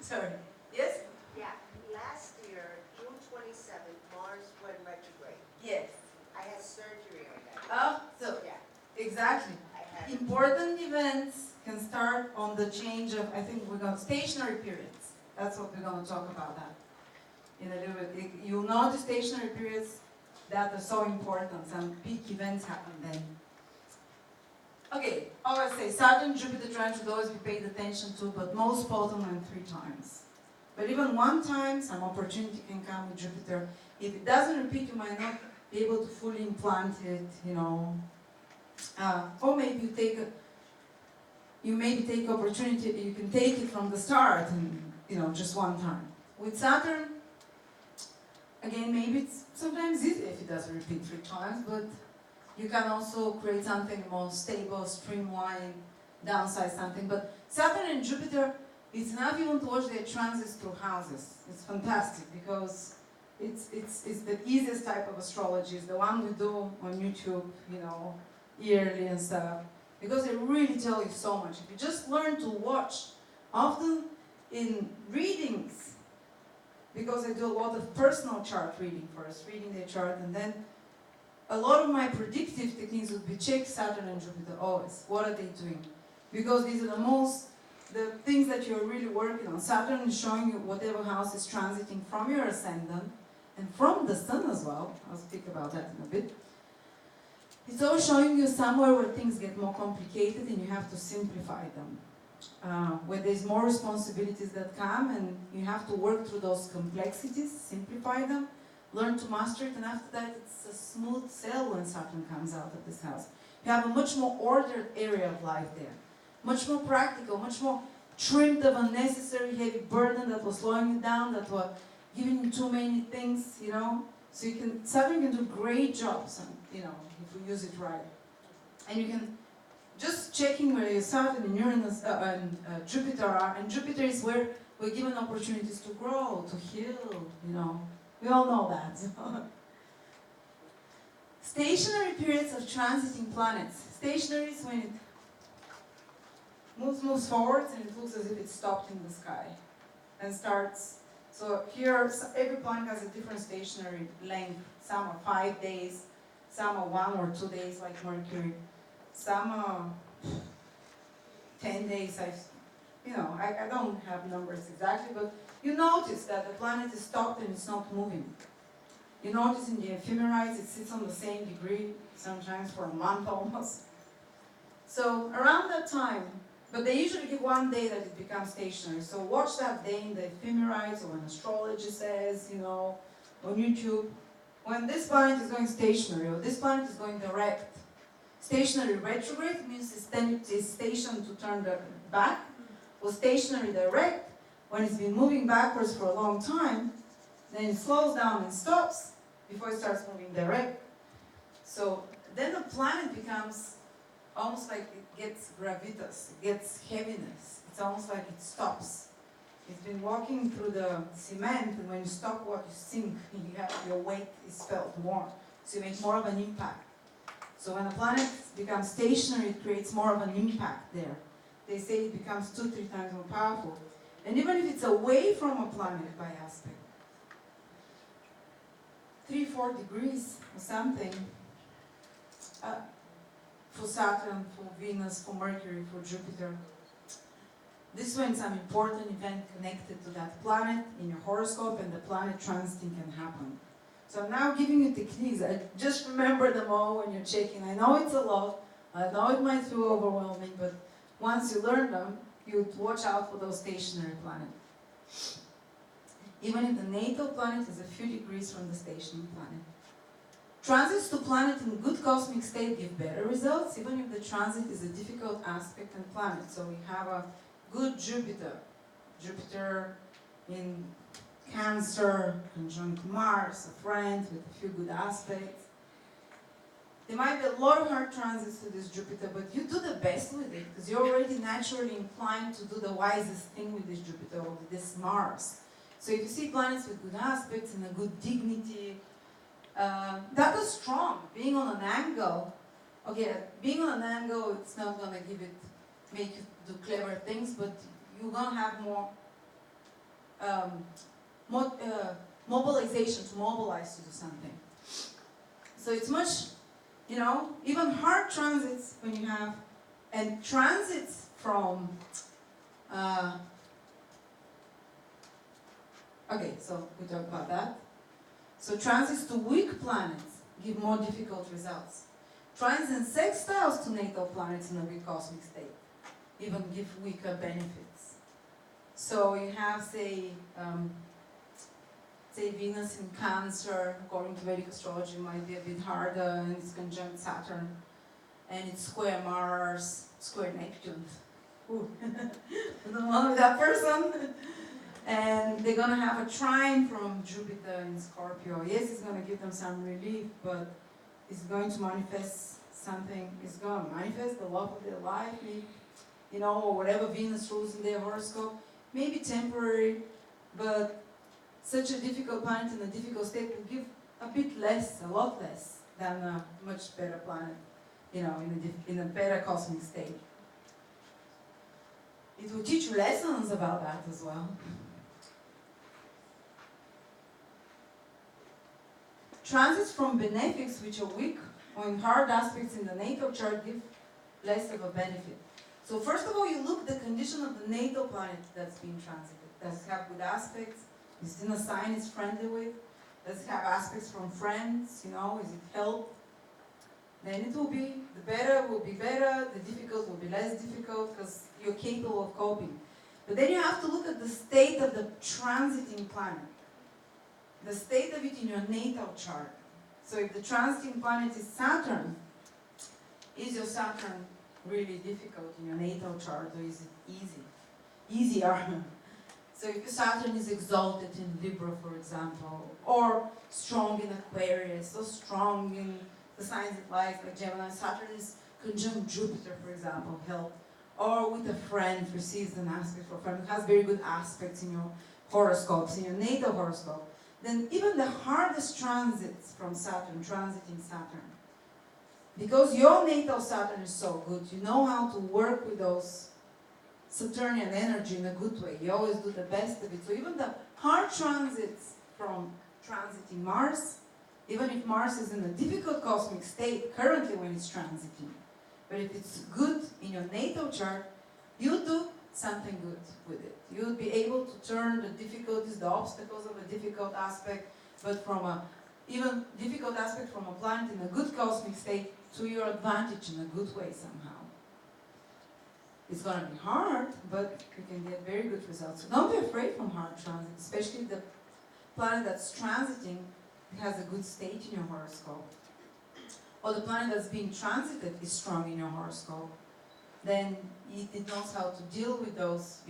Sorry. Yes? Yeah, last year, June 27th, Mars went retrograde. Yes. I had surgery on that. Oh, so Yeah, exactly. I had, Important events can start on the change of, I think we're going stationary periods. That's what we're going to talk about that in a little bit. You'll notice stationary periods that are so important. Some peak events happen then. Okay, always say Saturn, Jupiter trine should always be paid attention to, but most potent when 3 times. But even 1 time, some opportunity can come with Jupiter. If it doesn't repeat, you might not be able to fully implant it, you know. Or maybe you maybe take opportunity, you can take it from the start and, you know, just 1 time. With Saturn, again, maybe it's sometimes easy if it doesn't repeat 3 times, but you can also create something more stable, streamlined, downsize something. But Saturn and Jupiter, it's enough even to watch their transits through houses. It's fantastic because it's the easiest type of astrology. It's the one we do on YouTube, you know, yearly and stuff. Because they really tell you so much. If you just learn to watch, often in readings, because I do a lot of personal chart reading first, reading their chart, and then a lot of my predictive techniques would be check Saturn and Jupiter always. What are they doing? Because these are the things that you're really working on. Saturn is showing you whatever house is transiting from your ascendant and from the sun as well. I'll speak about that in a bit. It's all showing you somewhere where things get more complicated and you have to simplify them. Where there's more responsibilities that come and you have to work through those complexities, simplify them, learn to master it, and after that it's a smooth sail when Saturn comes out of this house. You have a much more ordered area of life there. Much more practical, much more trimmed of unnecessary heavy burden that was slowing you down, that were giving you too many things, you know. So Saturn can do great jobs, you know, if we use it right. And you can, just checking where your Saturn and Uranus and Jupiter are, and Jupiter is where we're given opportunities to grow, to heal, you know. We all know that. Stationary periods of transiting planets. Stationary is when it moves forwards and it looks as if it's stopped in the sky and starts. So here, every planet has a different stationary length. Some are 5 days, some are 1 or 2 days, like Mercury. Some are 10 days. I don't have numbers exactly, but you notice that the planet is stopped and it's not moving. You notice in the ephemerides it sits on the same degree, sometimes for a month almost. So around that time, but they usually give 1 day that it becomes stationary. So watch that day in the ephemerides or when astrology says, you know, on YouTube, when this planet is going stationary or this planet is going direct. Stationary retrograde means it's stationed to turn back, or stationary direct, when it's been moving backwards for a long time, then it slows down and stops before it starts moving direct. So then the planet becomes almost like it gets gravitas, it gets heaviness. It's almost like it stops. It's been walking through the cement, and when you stop walk, you sink, your weight is felt more. So you make more of an impact. So when a planet becomes stationary, it creates more of an impact there. They say it becomes 2-3 times more powerful. And even if it's away from a planet by aspect, 3-4 degrees or something, for Saturn, for Venus, for Mercury, for Jupiter. This is when some important event connected to that planet in your horoscope and the planet transiting can happen. So I'm now giving you techniques. I just remember them all when you're checking. I know it's a lot. I know it might feel overwhelming, but once you learn them, you watch out for those stationary planets. Even if the natal planet is a few degrees from the stationary planet. Transits to planet in good cosmic state give better results, even if the transit is a difficult aspect and planet. So we have a good Jupiter. Jupiter in Cancer, conjunct Mars, a friend with a few good aspects. There might be a lot of hard transits to this Jupiter, but you do the best with it, because you're already naturally inclined to do the wisest thing with this Jupiter or with this Mars. So if you see planets with good aspects and a good dignity, that is strong. Being on an angle, okay, being on an angle, it's not gonna make you do clever things, but you're gonna have more mobilization to mobilize to do something. So it's much, even hard transits when you have, and transits from, okay, so we talked about that. So transits to weak planets give more difficult results. Transits and sextiles to natal planets in a weak cosmic state even give weaker benefits. So you have, say Venus in Cancer, according to Vedic astrology, might be a bit harder, and it's conjunct Saturn, and it's square Mars, square Neptune. Ooh, I don't want with that person. And they're gonna have a trine from Jupiter in Scorpio. Yes, it's gonna give them some relief, but it's going to manifest something. It's gonna manifest the love of their life, maybe, or whatever Venus rules in their horoscope. Maybe temporary, but such a difficult planet in a difficult state will give a bit less, a lot less, than a much better planet, in a better cosmic state. It will teach you lessons about that as well. Transits from benefics, which are weak or in hard aspects in the natal chart, give less of a benefit. So first of all, you look at the condition of the natal planet that's being transited. Does it have good aspects? Is it in a sign it's friendly with? Does it have aspects from friends? Is it help? Then it will be, the better will be better, the difficult will be less difficult, because you're capable of coping. But then you have to look at the state of the transiting planet. The state of it in your natal chart. So if the transiting planet is Saturn, is your Saturn really difficult in your natal chart, or is it easy? Easier. So if your Saturn is exalted in Libra, for example, or strong in Aquarius, or strong in the signs it likes, like Gemini, Saturn is conjunct Jupiter, for example, help. Or with a friend, receives an aspect for a friend, who has very good aspects in your horoscopes, in your natal horoscope. Then even the hardest transits from Saturn, transiting Saturn, because your natal Saturn is so good, you know how to work with those Saturnian energy in a good way. You always do the best of it. So even the hard transits from transiting Mars, even if Mars is in a difficult cosmic state currently when it's transiting, but if it's good in your natal chart, you do something good with it. You'll be able to turn the difficulties, the obstacles of a difficult aspect, but from a even difficult aspect from a planet in a good cosmic state to your advantage in a good way somehow. It's going to be hard, but you can get very good results. So don't be afraid from hard transit, especially the planet that's transiting has a good state in your horoscope. Or the planet that's being transited is strong in your horoscope. Then it knows how to deal with those,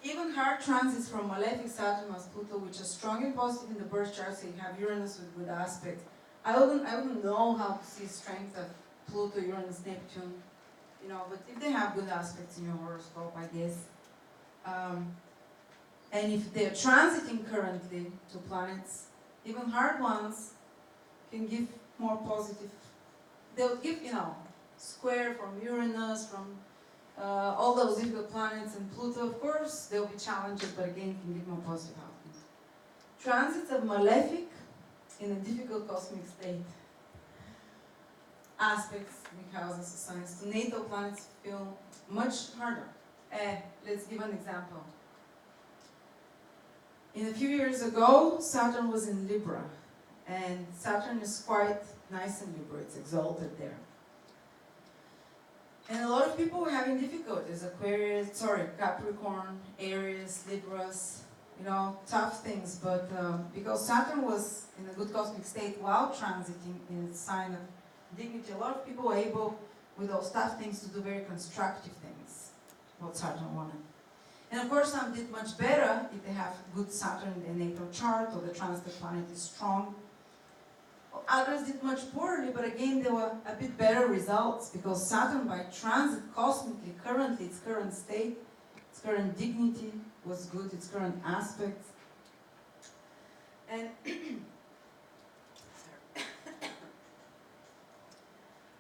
even hard transits from malefic Saturn or Pluto, which are strong and positive in the birth chart, so you have Uranus with good aspect. I wouldn't know how to see strength of Pluto, Uranus, Neptune, but if they have good aspects in your horoscope, I guess. And if they're transiting currently to planets, even hard ones can give more positive. They'll give, square from Uranus, from all those difficult planets, and Pluto, of course, there'll be challenges, but again, can give more positive outcomes. Transits of malefic in a difficult cosmic state. Aspects, weak houses, signs to natal planets feel much harder. Let's give an example. a few years ago, Saturn was in Libra, and Saturn is quite nice in Libra, it's exalted there. And a lot of people were having difficulties, Capricorn, Aries, Libras, tough things, but because Saturn was in a good cosmic state while transiting in its sign of dignity, a lot of people were able, with those tough things, to do very constructive things, what Saturn wanted. And of course, some did much better if they have good Saturn in their natal chart or the transit planet is strong. Others did much poorly, but again, there were a bit better results because Saturn, by transit cosmically, currently, its current state, its current dignity was good, its current aspects. And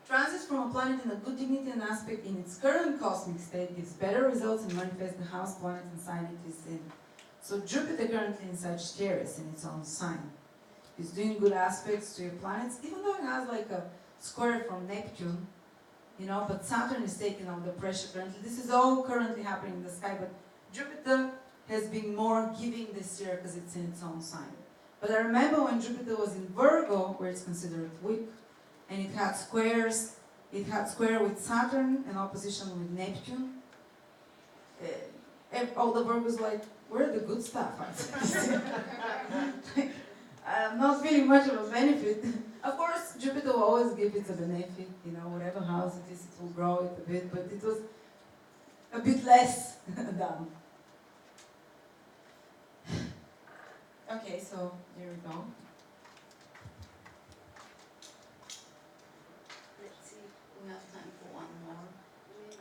transit from a planet in a good dignity and aspect in its current cosmic state gives better results and manifests the house planet and sign it is in. So Jupiter currently in Sagittarius in its own sign is doing good aspects to your planets, even though it has like a square from Neptune, but Saturn is taking on the pressure currently. This is all currently happening in the sky, but Jupiter has been more giving this year because it's in its own sign. But I remember when Jupiter was in Virgo, where it's considered weak, and it had square with Saturn in opposition with Neptune. All the Virgos like, where are the good stuff? Not really much of a benefit. Of course, Jupiter will always give it a benefit, whatever house it is, it will grow it a bit, but it was a bit less done. Okay, so here we go. Let's see, We have time for one more. maybe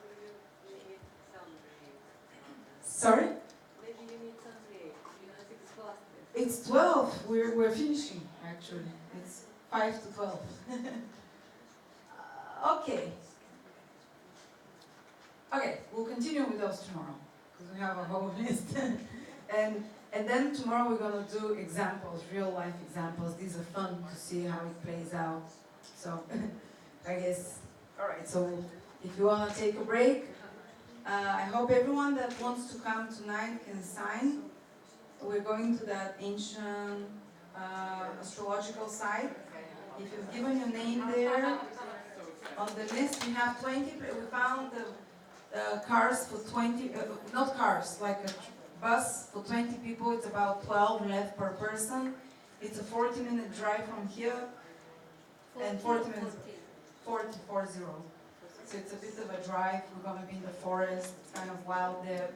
you need some break. Sorry? Maybe you need some break, you're not exhausted. It's 12. We're finishing, actually. It's 5 to 12. Okay. Okay, we'll continue with those tomorrow, because we have a whole list. And then tomorrow we're going to do examples, real life examples. These are fun to see how it plays out. So, I guess, all right, so if you want to take a break, I hope everyone that wants to come tonight can sign. We're going to that ancient astrological site. If you've given your name there, on the list we have 20, we found the cars for 20, not cars, like a bus for 20 people. It's about 12 left per person. It's a 40-minute drive from here, and 40 minutes, 40. So it's a bit of a drive. We're going to be in the forest. It's kind of wild there.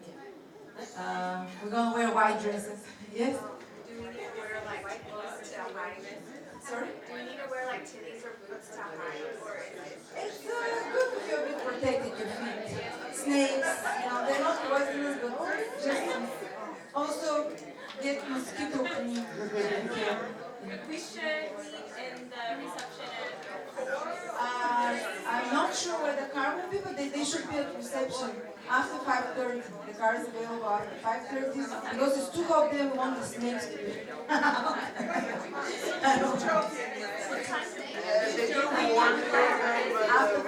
We're going to wear white dresses. Yes? Do we need to wear like boots to hide? Sorry? Do we need to wear like titties or boots to hide? Or It's good if you're a bit protected, your feet. Snakes, they're not poisonous, but just also get mosquito clean. We should meet in the reception at 4. I'm not sure where the car will be, but they should be at reception after 5:30. The car is available after 5:30 because it's too hot there. We want the snakes to be. After